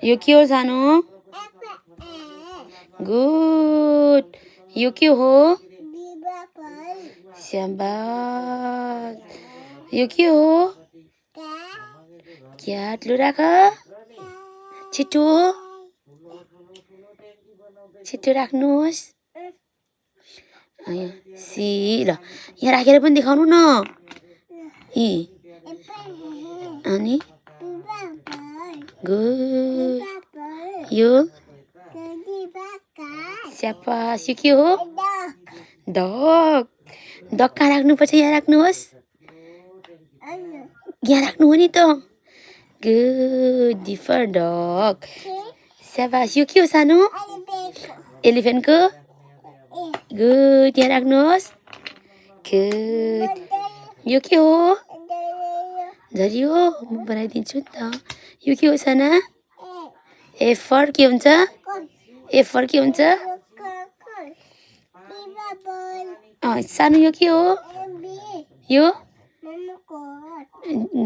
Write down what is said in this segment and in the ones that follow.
यो के हो सानो गुड यो के हो स्याबास यो के हो क्याट लु राख छिटो छिटो राख्नुहोस् सी ल यहाँ राखेर पनि देखाउनु न यी अनि गुड यो स्याबास यो के हो डग डग कहाँ राख्नुपर्छ यहाँ राख्नुहोस् यहाँ राख्नु हो नि त गुड डिफर डग स्याबास यो के हो सानो एलिफेन्टको गुड यहाँ राख्नुहोस् गुड यो के हो झरी हो म बनाइदिन्छु नि त यो के हो साना एफ फर के हुन्छ एफ फर के हुन्छ सानो यो के हो यो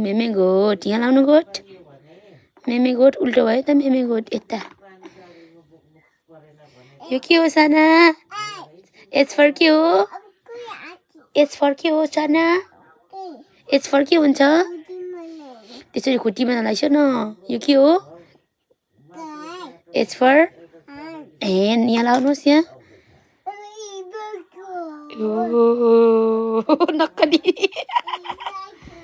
मेमे गोठ यहाँ लाउनु गोठ मेमे गोठ उल्टो भयो त मेमे गोठ यता यो के हो साना एच फर के हो एच फर के हो साना एच फर के हुन्छ त्यसरी खुट्टीमा नलाइस न यो के हो एच फर हेन यहाँ लाउनुहोस् यहाँ नक्कली